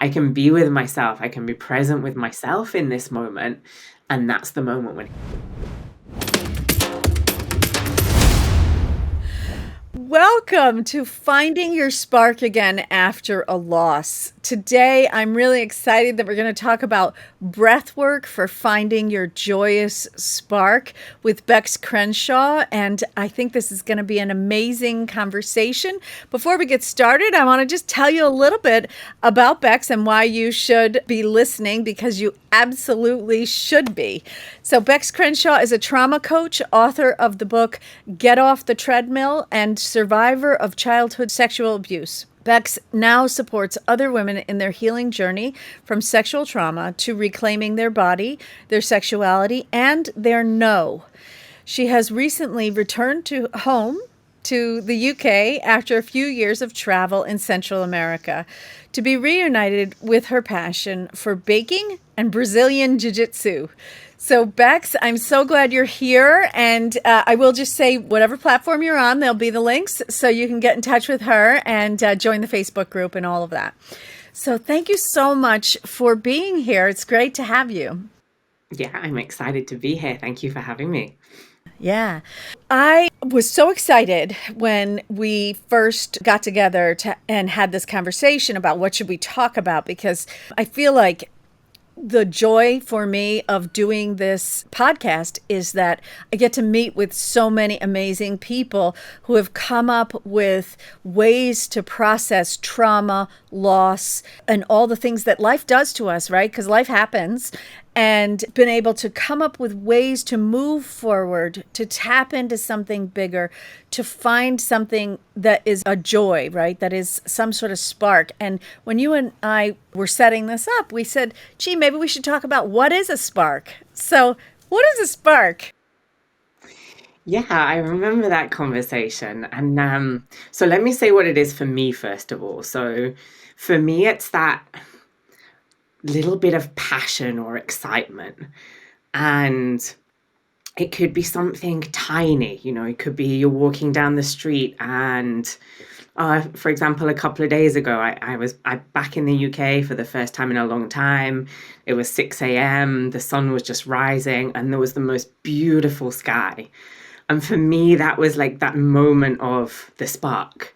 I can be with myself. I can be present with myself in this moment. And that's the moment when. Welcome to Finding Your Spark Again After a Loss. Today, I'm really excited that we're going to talk about breathwork for finding your joyous spark with Becs Cronshaw. And I think this is going to be an amazing conversation. Before we get started, I want to just tell you a little bit about Becs and why you should be listening, because you absolutely should be. So Becs Cronshaw is a trauma coach, author of the book Get Off The Treadmill, and survivor of childhood sexual abuse. Becs now supports other women in their healing journey from sexual trauma to reclaiming their body, their sexuality, and their no. She has recently returned home to the UK after a few years of travel in Central America to be reunited with her passion for baking and Brazilian jiu-jitsu. So Becs, I'm so glad you're here, and I will just say whatever platform you're on, there'll be the links so you can get in touch with her and join the Facebook group and all of that. So thank you so much for being here. It's great to have you. Yeah, I'm excited to be here. Thank you for having me. Yeah. I was so excited when we first got together and had this conversation about what should we talk about, because I feel like the joy for me of doing this podcast is that I get to meet with so many amazing people who have come up with ways to process trauma, loss, and all the things that life does to us, right? Because life happens, and been able to come up with ways to move forward, to tap into something bigger, to find something that is a joy, right? That is some sort of spark. And when you and I were setting this up, we said, gee, maybe we should talk about what is a spark. So what is a spark? Yeah, I remember that conversation. And so let me say what it is for me, first of all. So for me, it's that little bit of passion or excitement. And it could be something tiny, it could be you're walking down the street and, for example, a couple of days ago, I was back in the UK for the first time in a long time. It was 6 a.m. The sun was just rising and there was the most beautiful sky. And for me, that was like that moment of the spark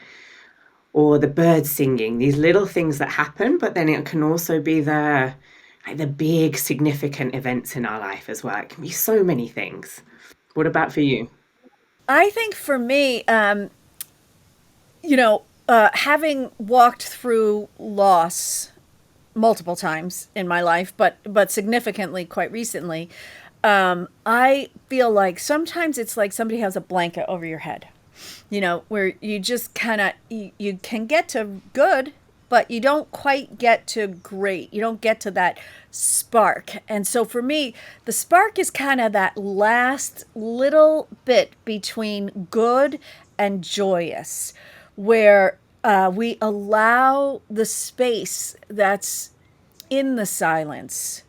or the birds singing, these little things that happen, but then it can also be the big significant events in our life as well. It can be so many things. What about for you? I think for me, having walked through loss multiple times in my life, but significantly quite recently, I feel like sometimes it's like somebody has a blanket over your head, where you just kind of you can get to good, but you don't quite get to great. You don't get to that spark. And so for me, the spark is kind of that last little bit between good and joyous, where we allow the space that's in the silence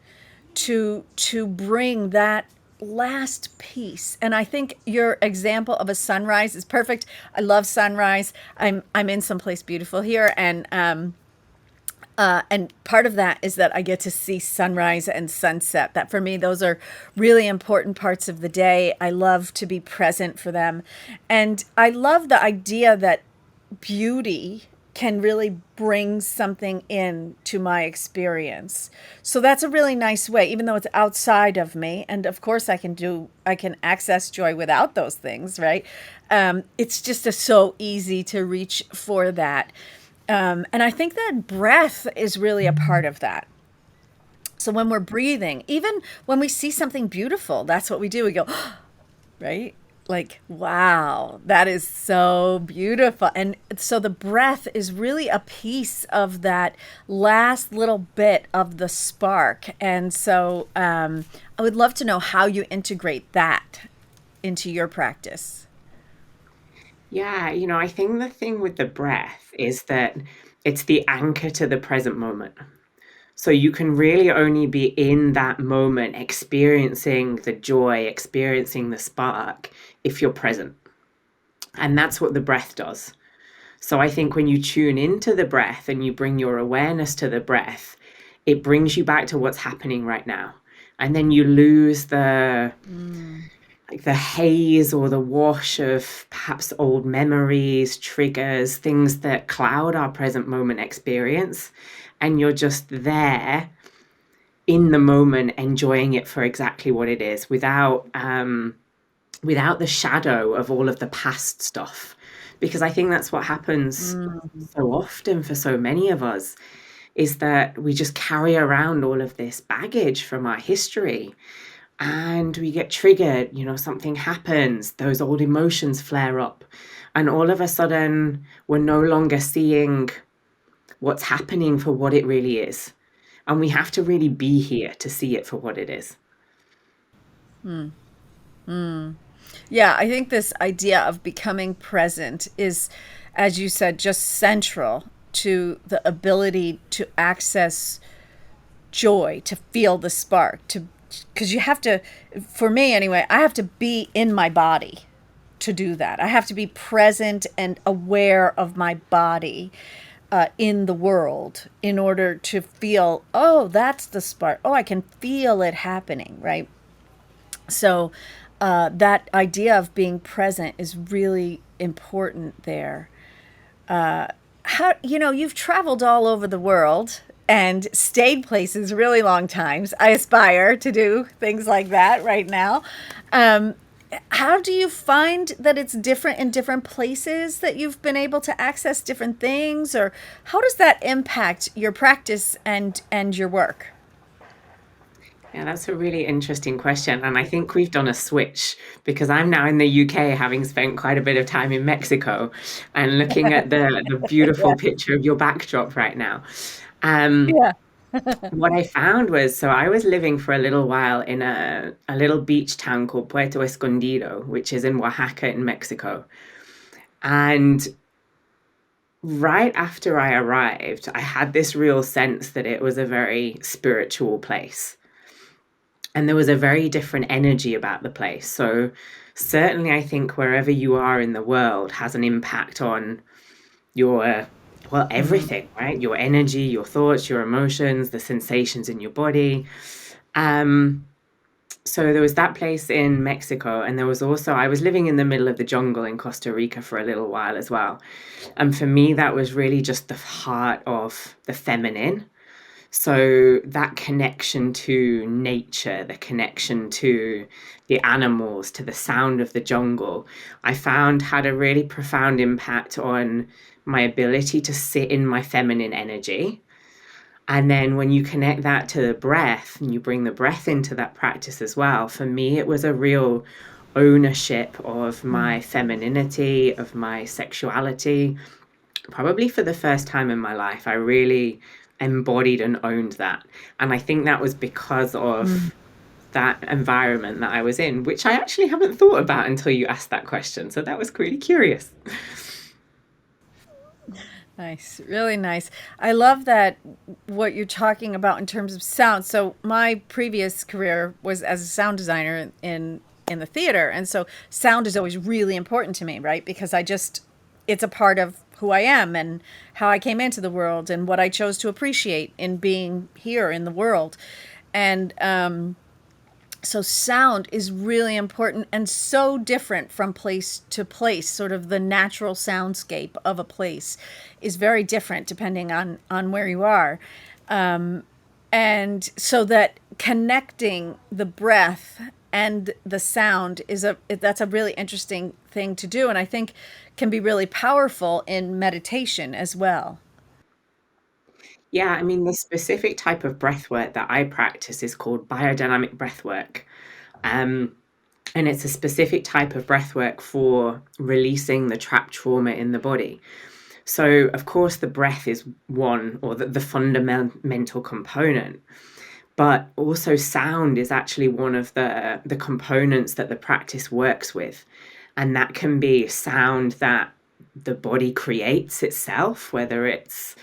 to bring that last piece. And I think your example of a sunrise is perfect. I love sunrise. I'm in someplace beautiful here, and part of that is that I get to see sunrise and sunset. That for me, those are really important parts of the day. I love to be present for them. And I love the idea that beauty can really bring something in to my experience. So that's a really nice way, even though it's outside of me. And of course I can access joy without those things, right? It's just so easy to reach for that. And I think that breath is really a part of that. So when we're breathing, even when we see something beautiful, that's what we do. We go, right? Like, wow, that is so beautiful. And so the breath is really a piece of that last little bit of the spark. And so I would love to know how you integrate that into your practice. Yeah, I think the thing with the breath is that it's the anchor to the present moment. So you can really only be in that moment, experiencing the joy, experiencing the spark, if you're present. And that's what the breath does. So I think when you tune into the breath and you bring your awareness to the breath, it brings you back to what's happening right now. And then you lose the Mm. like the haze or the wash of perhaps old memories, triggers, things that cloud our present moment experience. And you're just there in the moment, enjoying it for exactly what it is, without the shadow of all of the past stuff. Because I think that's what happens Mm. so often for so many of us, is that we just carry around all of this baggage from our history, and we get triggered, something happens, those old emotions flare up, and all of a sudden we're no longer seeing what's happening for what it really is. And we have to really be here to see it for what it is. Mm. Mm. Yeah, I think this idea of becoming present is, as you said, just central to the ability to access joy, to feel the spark, to because you have to, for me anyway, I have to be in my body to do that. I have to be present and aware of my body in the world in order to feel, oh, that's the spark. Oh, I can feel it happening, right? So that idea of being present is really important there. How, you've traveled all over the world and stayed places really long times. I aspire to do things like that right now. Um, how do you find that it's different in different places, that you've been able to access different things, or how does that impact your practice and your work? Yeah, that's a really interesting question. And I think we've done a switch, because I'm now in the UK, having spent quite a bit of time in Mexico, and looking at the beautiful Yeah. picture of your backdrop right now. Um, Yeah. what I found was, so I was living for a little while in a little beach town called Puerto Escondido, which is in Oaxaca in Mexico. And right after I arrived, I had this real sense that it was a very spiritual place. And there was a very different energy about the place. So certainly I think wherever you are in the world has an impact on your, well, Mm. everything, right? Your energy, your thoughts, your emotions, the sensations in your body. Um, so there was that place in Mexico, and there was also, I was living in the middle of the jungle in Costa Rica for a little while as well. And for me, that was really just the heart of the feminine. So that connection to nature, the connection to the animals, to the sound of the jungle, I found had a really profound impact on my ability to sit in my feminine energy. And then when you connect that to the breath and you bring the breath into that practice as well, for me, it was a real ownership of Mm. my femininity, of my sexuality. Probably for the first time in my life, I really embodied and owned that. And I think that was because Mm. of that environment that I was in, which I actually haven't thought about until you asked that question. So that was really curious. Nice, really nice. I love that what you're talking about in terms of sound. So my previous career was as a sound designer in the theater, and so sound is always really important to me, right? Because it's a part of who I am and how I came into the world and what I chose to appreciate in being here in the world. And so sound is really important and so different from place to place. Sort of the natural soundscape of a place is very different depending on where you are. And so that connecting the breath and the sound is that's a really interesting thing to do, and I think can be really powerful in meditation as well. Yeah, I mean, the specific type of breath work that I practice is called biodynamic breath work. Um, and it's a specific type of breath work for releasing the trapped trauma in the body. So, of course, the breath is one, or the fundamental component, but also sound is actually one of the components that the practice works with. And that can be sound that the body creates itself, whether it's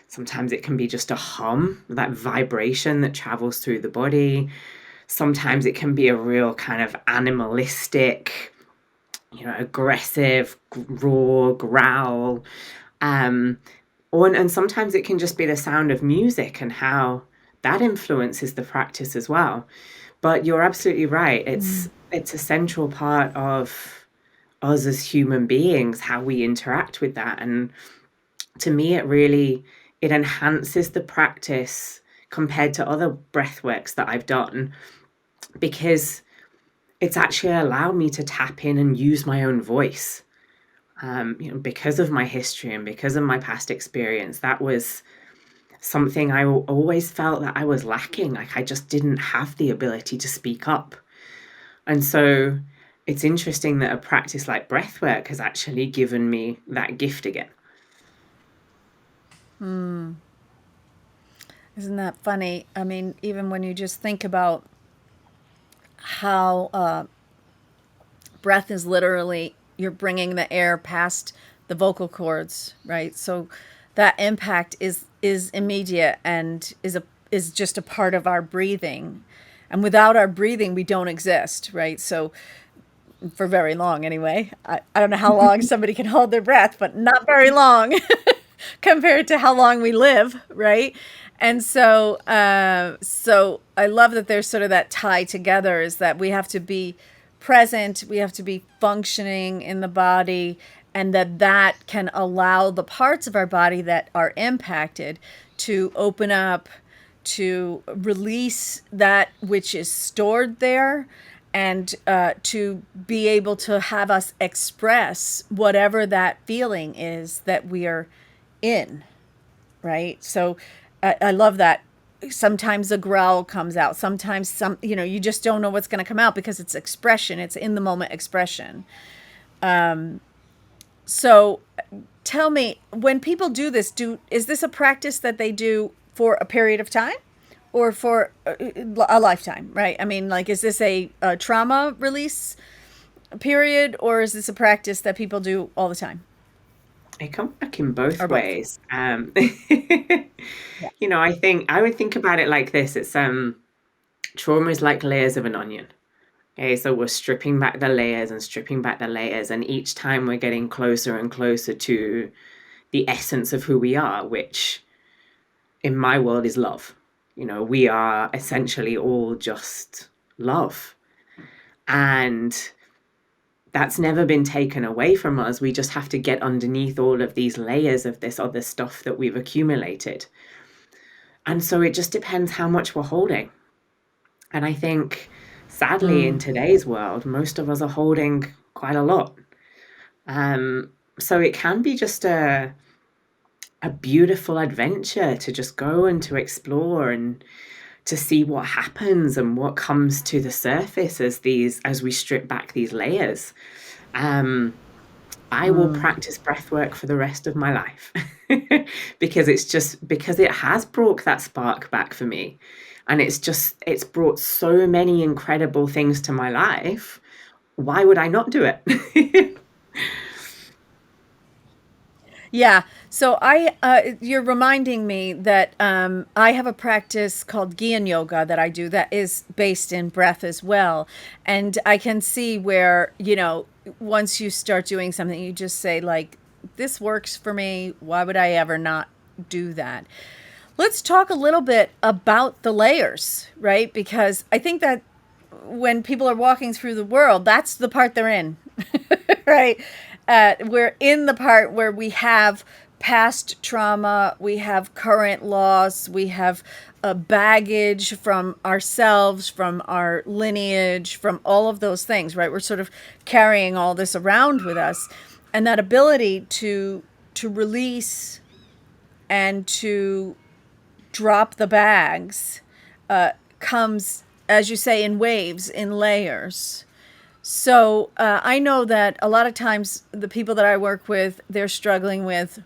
sometimes it can be just a hum, that vibration that travels through the body. Sometimes it can be a real kind of animalistic aggressive, raw growl. Um, and sometimes it can just be the sound of music and how that influences the practice as well. But you're absolutely right. It's a central part of us as human beings, how we interact with that. And to me, it enhances the practice compared to other breath works that I've done, because it's actually allowed me to tap in and use my own voice. Because of my history and because of my past experience, that was something I always felt that I was lacking. Like I just didn't have the ability to speak up. And so it's interesting that a practice like breathwork has actually given me that gift again. Isn't that funny? I mean, even when you just think about how breath is literally you're bringing the air past the vocal cords, right? So that impact is immediate and is just a part of our breathing. And without our breathing, we don't exist, right? So for very long anyway. I don't know how long somebody can hold their breath, but not very long compared to how long we live, right? And so I love that there's sort of that tie together, is that we have to be present, we have to be functioning in the body, and that can allow the parts of our body that are impacted to open up, to release that which is stored there, and to be able to have us express whatever that feeling is that we are in, right? So I love that. Sometimes a growl comes out. Sometimes you just don't know what's going to come out because it's expression. It's in the moment expression. So tell me, when people do this, is this a practice that they do for a period of time or for a lifetime, right? I mean, like, is this a trauma release period, or is this a practice that people do all the time, It can work in or both both? ways. Yeah. I would think about it like this. It's trauma is like layers of an onion. Okay, so we're stripping back the layers and stripping back the layers, and each time we're getting closer and closer to the essence of who we are, which in my world is love. We are essentially all just love. And that's never been taken away from us. We just have to get underneath all of these layers of this other stuff that we've accumulated. And so it just depends how much we're holding. And I think, sadly, in Mm. today's world, most of us are holding quite a lot. So it can be just a beautiful adventure to just go and to explore and to see what happens and what comes to the surface as we strip back these layers. Um, I will Mm. practice breath work for the rest of my life because it has brought that spark back for me. And it's brought so many incredible things to my life. Why would I not do it? Yeah. So you're reminding me that I have a practice called Gyan Yoga that I do that is based in breath as well. And I can see where, once you start doing something, you just say, like, this works for me. Why would I ever not do that? Let's talk a little bit about the layers, right? Because I think that when people are walking through the world, that's the part they're in, right? We're in the part where we have past trauma, we have current loss, we have a baggage from ourselves, from our lineage, from all of those things, right? We're sort of carrying all this around with us, and that ability to release and to drop the bags comes, as you say, in waves, in layers. So I know that a lot of times the people that I work with, they're struggling with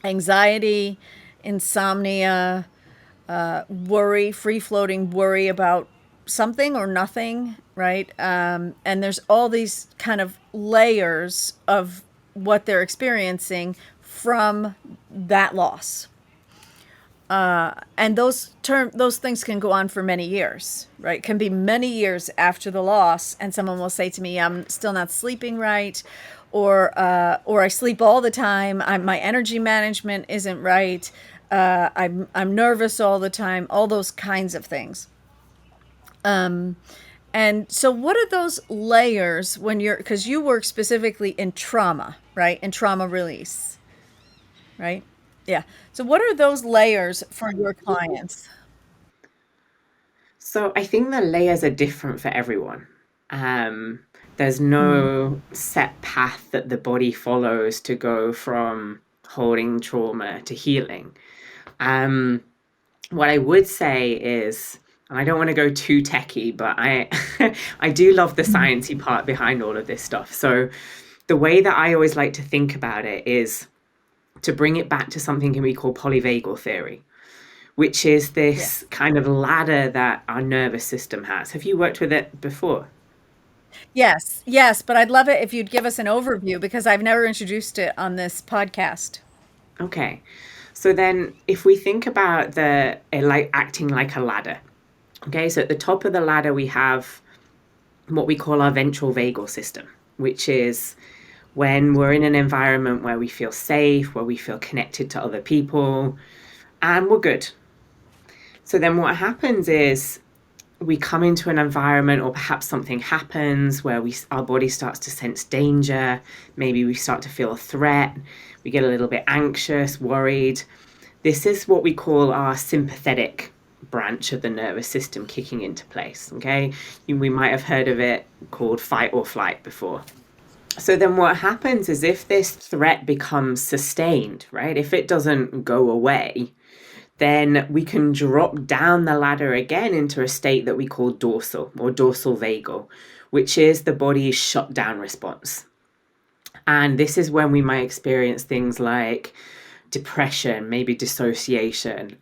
anxiety, insomnia, worry, free floating worry about something or nothing, right? And there's all these kind of layers of what they're experiencing from that loss. And those things can go on for many years, right? Can be many years after the loss, and someone will say to me, "I'm still not sleeping right," or "I sleep all the time. My energy management isn't right. I'm nervous all the time." All those kinds of things. And so, what are those layers when you're, because you work specifically in trauma, right? In trauma release, right? Yeah. So, what are those layers for your clients? So I think the layers are different for everyone. Um, there's Mm. no set path that the body follows to go from holding trauma to healing. Um, what I would say is, and I don't want to go too techie, but I I do love the sciencey part behind all of this stuff. So the way that I always like to think about it is to bring it back to something we call polyvagal theory, which is Yeah. this kind of ladder that our nervous system has. Have you worked with it before? Yes. Yes. But I'd love it if you'd give us an overview because I've never introduced it on this podcast. Okay. So then if we think about the like acting like a ladder. Okay, so at the top of the ladder we have what we call our ventral vagal system, which is when we're in an environment where we feel safe, where we feel connected to other people, and we're good. So then what happens is we come into an environment or perhaps something happens where our body starts to sense danger, maybe we start to feel a threat, we get a little bit anxious, worried. This is what we call our sympathetic branch of the nervous system kicking into place. Okay, we might have heard of it called fight or flight before. So then what happens is if this threat becomes sustained, right, if it doesn't go away, then we can drop down the ladder again into a state that we call dorsal or dorsal vagal, which is the body's shutdown response. And this is when we might experience things like depression, maybe dissociation,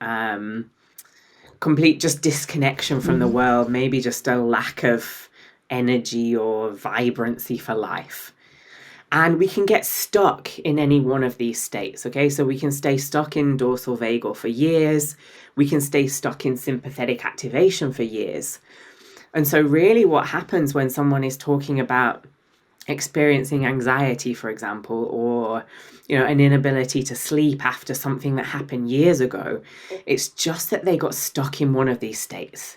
complete just disconnection from the Mhm. world, maybe just a lack of energy or vibrancy for life. And we can get stuck in any one of these states. Okay, so we can stay stuck in dorsal vagal for years, we can stay stuck in sympathetic activation for years. And so, really, what happens when someone is talking about experiencing anxiety, for example, or an inability to sleep after something that happened years ago, it's just that they got stuck in one of these states.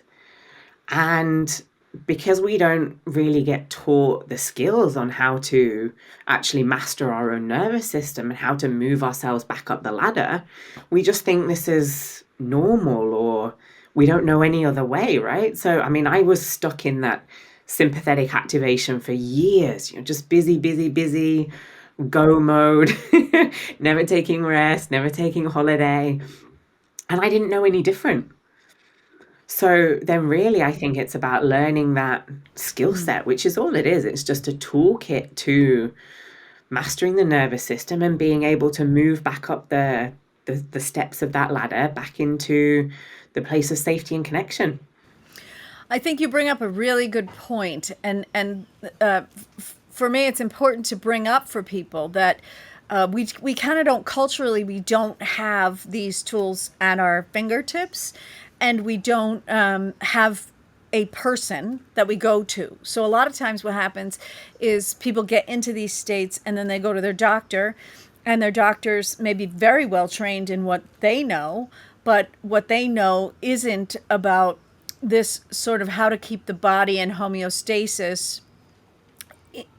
And because we don't really get taught the skills on how to actually master our own nervous system and how to move ourselves back up the ladder, we just think this is normal or we don't know any other way, right? So, I mean, I was stuck in that sympathetic activation for years, just busy, busy, busy, go mode, never taking rest, never taking holiday. And I didn't know any different. So then, really, I think it's about learning that skill Mm. set, which is all it is. It's just a toolkit to mastering the nervous system and being able to move back up the steps of that ladder back into the place of safety and connection. I think you bring up a really good point, and for me, it's important to bring up for people that we kind of don't culturally we don't have these tools at our fingertips, and we don't have a person that we go to. So a lot of times, what happens is people get into these states, and then they go to their doctor, and their doctors may be very well trained in what they know, but what they know isn't about this sort of how to keep the body in homeostasis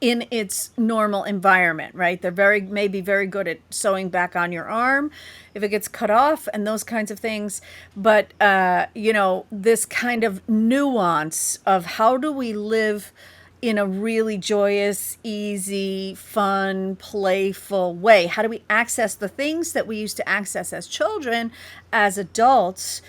in its normal environment, right? They're maybe very good at sewing back on your arm if it gets cut off and those kinds of things. But, this kind of nuance of how do we live in a really joyous, easy, fun, playful way? How do we access the things that we used to access as children, as adults?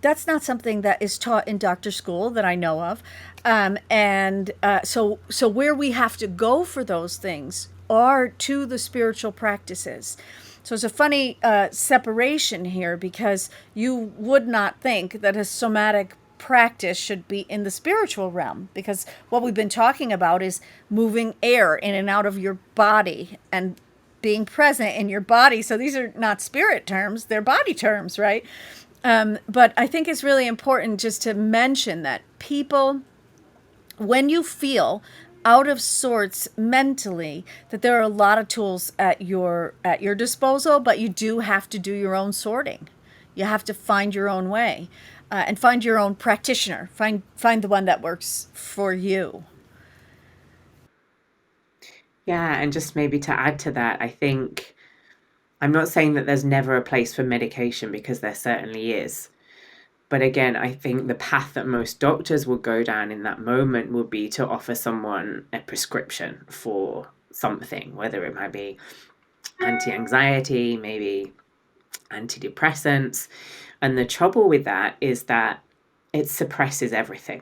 That's not something that is taught in doctor school that I know of. And so where we have to go for those things are to the spiritual practices. So it's a funny separation here because you would not think that a somatic practice should be in the spiritual realm because what we've been talking about is moving air in and out of your body and being present in your body. So these are not spirit terms, they're body terms, right? But I think it's really important just to mention that people, when you feel out of sorts mentally, that there are a lot of tools at your disposal, but you do have to do your own sorting. You have to find your own way, and find your own practitioner. Find the one that works for you. Yeah, and just maybe to add to that, I think I'm not saying that there's never a place for medication because there certainly is. But again, I think the path that most doctors will go down in that moment would be to offer someone a prescription for something, whether it might be anti anxiety, maybe antidepressants. And the trouble with that is that it suppresses everything.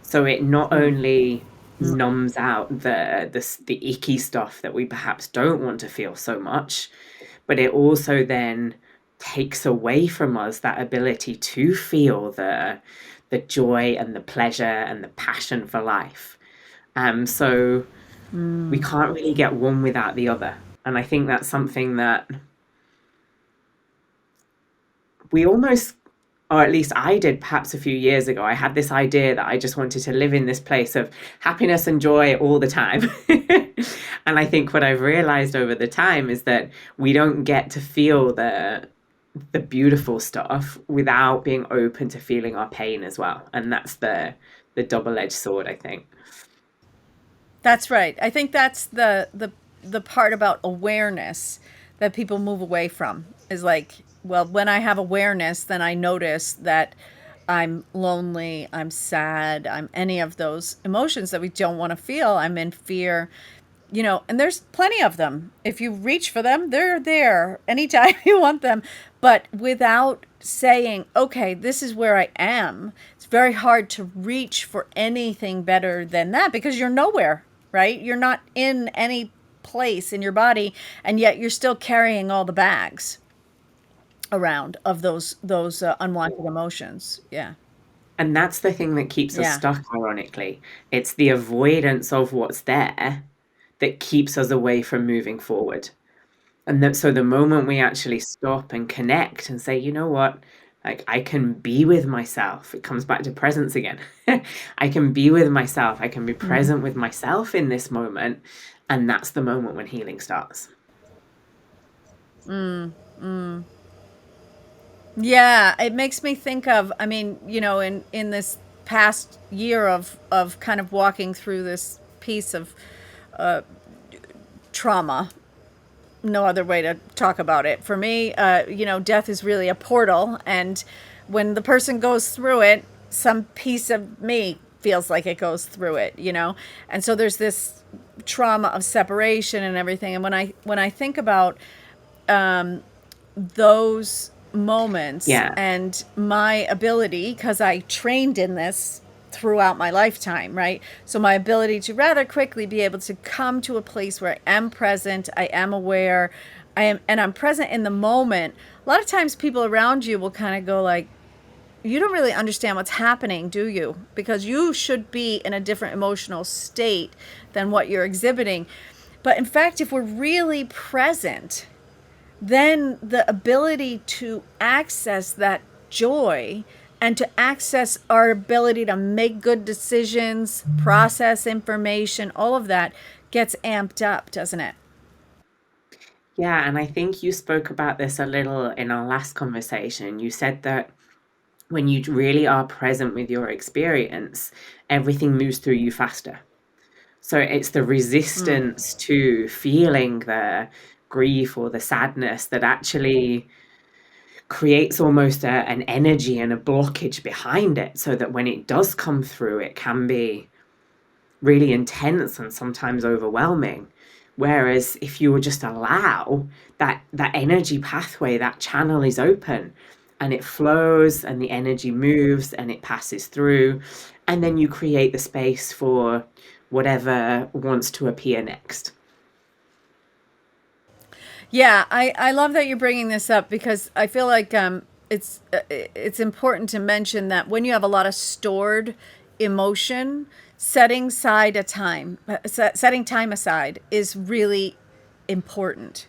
So it not Mm. only numbs out the icky stuff that we perhaps don't want to feel so much, but it also then takes away from us that ability to feel the joy and the pleasure and the passion for life. So we Mm. can't really get one without the other. And I think that's something that we almost, or at least I did perhaps a few years ago. I had this idea that I just wanted to live in this place of happiness and joy all the time. And I think what I've realized over the time is that we don't get to feel the beautiful stuff without being open to feeling our pain as well. And that's the double-edged sword, I think. That's right. I think that's the part about awareness that people move away from, is like, well, when I have awareness, then I notice that I'm lonely, I'm sad, I'm any of those emotions that we don't want to feel. I'm in fear, and there's plenty of them. If you reach for them, they're there anytime you want them. But without saying, okay, this is where I am, it's very hard to reach for anything better than that, because you're nowhere, right? You're not in any place in your body, and yet you're still carrying all the bags around of those unwanted emotions. Yeah. And that's the thing that keeps us Yeah. stuck, ironically. It's the avoidance of what's there that keeps us away from moving forward. And that, so the moment we actually stop and connect and say, you know what, like I can be with myself, it comes back to presence again. I can be with myself, I can be Mm. present with myself in this moment. And that's the moment when healing starts. Mm. Mm. Yeah, it makes me think of, I mean, in this past year of kind of walking through this piece of trauma. No other way to talk about it. For me, death is really a portal, and when the person goes through it, some piece of me feels like it goes through it. And so there's this trauma of separation and everything. And when I think about those moments Yeah. and my ability, because I trained in this throughout my lifetime, right? So my ability to rather quickly be able to come to a place where I am present, I am aware, and I'm present in the moment. A lot of times people around you will kind of go like, you don't really understand what's happening, do you? Because you should be in a different emotional state than what you're exhibiting. But in fact, if we're really present, then the ability to access that joy and to access our ability to make good decisions, process information, all of that gets amped up, doesn't it? Yeah. And I think you spoke about this a little in our last conversation. You said that when you really are present with your experience, everything moves through you faster. So it's the Mm. resistance to feeling the grief or the sadness that actually creates almost an energy and a blockage behind it, so that when it does come through, it can be really intense and sometimes overwhelming. Whereas if you would just allow that energy pathway, that channel is open and it flows and the energy moves and it passes through, and then you create the space for whatever wants to appear next. Yeah, I love that you're bringing this up, because I feel like it's important to mention that when you have a lot of stored emotion, setting time aside is really important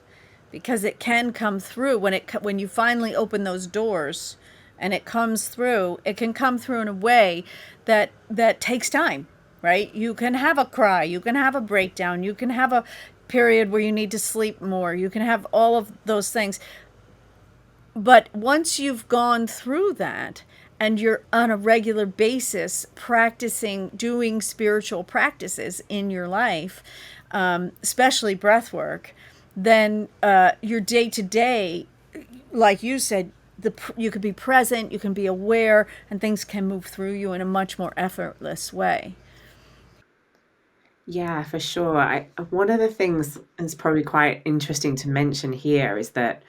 because it can come through when you finally open those doors and it comes through. It can come through in a way that takes time, right? You can have a cry, you can have a breakdown, you can have a period where you need to sleep more, you can have all of those things. But once you've gone through that and you're on a regular basis practicing, doing spiritual practices in your life, especially breath work, then your day to day, like you said, you could be present, you can be aware, and things can move through you in a much more effortless way. Yeah, for sure. One of the things that's probably quite interesting to mention here is that,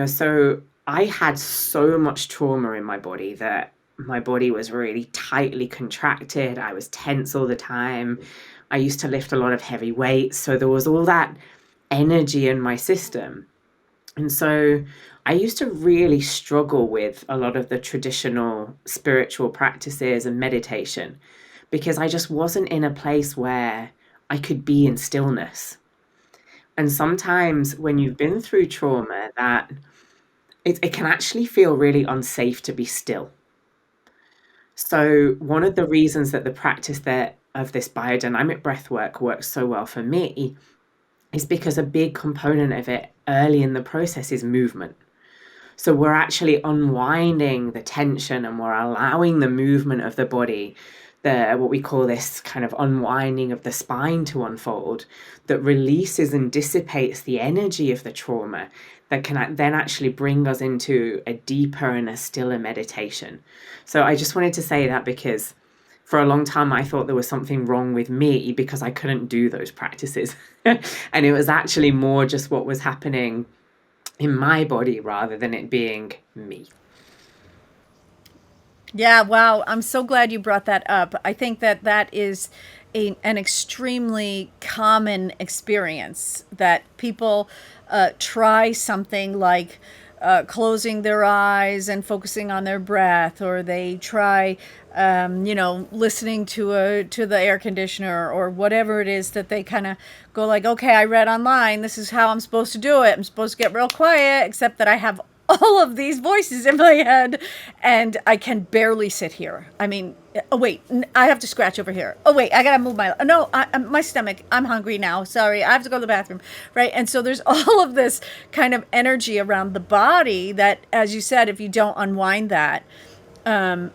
so I had so much trauma in my body that my body was really tightly contracted. I was tense all the time. I used to lift a lot of heavy weights. So there was all that energy in my system. And so I used to really struggle with a lot of the traditional spiritual practices and meditation because I just wasn't in a place where I could be in stillness. And sometimes when you've been through trauma, that it can actually feel really unsafe to be still. So one of the reasons that the practice that of this biodynamic breath work works so well for me is because a big component of it early in the process is movement. So we're actually unwinding the tension and we're allowing the movement of the body, the what we call this kind of unwinding of the spine to unfold, that releases and dissipates the energy of the trauma that can then actually bring us into a deeper and a stiller meditation. So I just wanted to say that because for a long time I thought there was something wrong with me because I couldn't do those practices. And it was actually more just what was happening in my body rather than it being me. Yeah, wow. I'm so glad you brought that up. I think that that is an extremely common experience that people try something like closing their eyes and focusing on their breath, or they try, listening to the air conditioner or whatever it is that they kind of go like, okay, I read online, this is how I'm supposed to do it. I'm supposed to get real quiet, except that I have all of these voices in my head and I can barely sit here. I mean, oh wait, I have to scratch over here. Oh wait, I gotta move no, my stomach. I'm hungry now. Sorry, I have to go to the bathroom. Right, and so there's all of this kind of energy around the body that, as you said, if you don't unwind that, then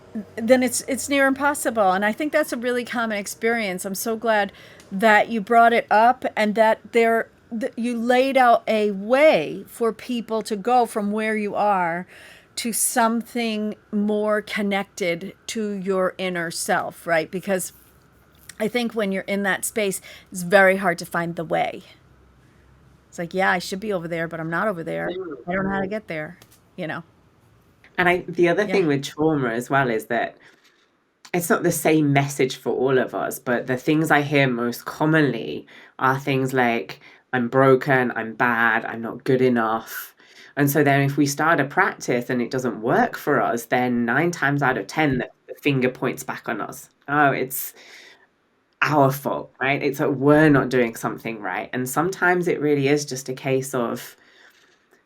it's near impossible. And I think that's a really common experience. I'm so glad that you brought it up and that you laid out a way for people to go from where you are to something more connected to your inner self, right? Because I think when you're in that space, it's very hard to find the way. It's like, yeah, I should be over there, but I'm not over there. I don't know how to get there, you know? And the other Yeah. thing with trauma as well is that it's not the same message for all of us, but the things I hear most commonly are things like, I'm broken, I'm bad, I'm not good enough. And so then if we start a practice and it doesn't work for us, then 9 times out of 10, the finger points back on us. Oh, it's our fault, right? It's like we're not doing something right. And sometimes it really is just a case of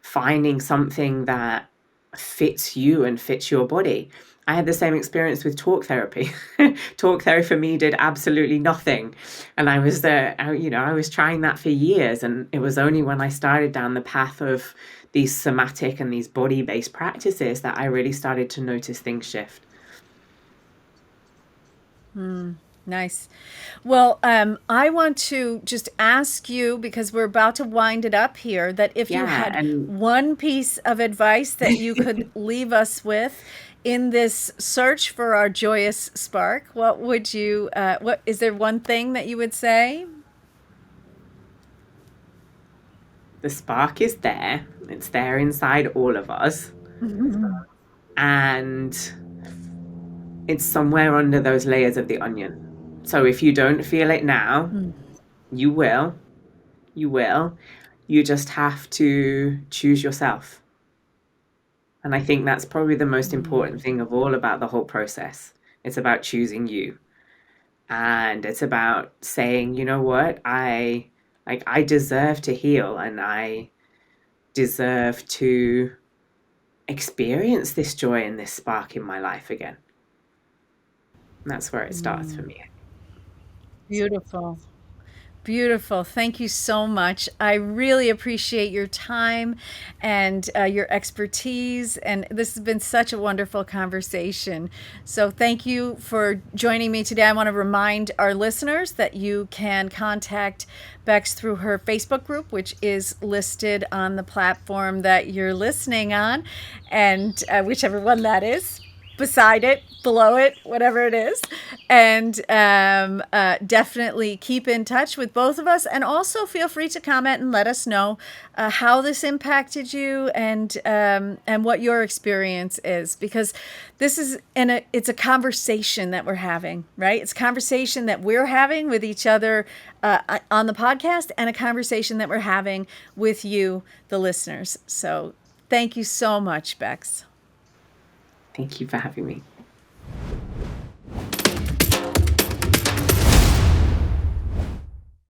finding something that fits you and fits your body. I had the same experience with talk therapy. Talk therapy for me did absolutely nothing. And I was there, I was trying that for years. And it was only when I started down the path of these somatic and these body based practices that I really started to notice things shift. Nice. Well, I want to just ask you, because we're about to wind it up here, that if you Yeah. had And one piece of advice that you could leave us with in this search for our joyous spark, what would you, what is there one thing that you would say? the spark is there, it's there inside all of us. And it's somewhere under those layers of the onion. So if you don't feel it now, you will. You will. You just have to choose yourself. And I think that's probably the most important thing of all about the whole process. It's about choosing you. And it's about saying, you know what? I Like, I deserve to heal, and I deserve to experience this joy and this spark in my life again. And that's where it starts for me. Beautiful. Beautiful. Thank you so much. I really appreciate your time and your expertise. And this has been such a wonderful conversation. So, thank you for joining me today. I want to remind our listeners that you can contact Becs through her Facebook group, which is listed on the platform that you're listening on, and whichever one that is, beside it, below it, whatever it is. And definitely keep in touch with both of us. And also feel free to comment and let us know how this impacted you and what your experience is. Because this is it's a conversation that we're having, right? It's a conversation that we're having with each other on the podcast, and a conversation that we're having with you, the listeners. So thank you so much, Becs. Thank you for having me.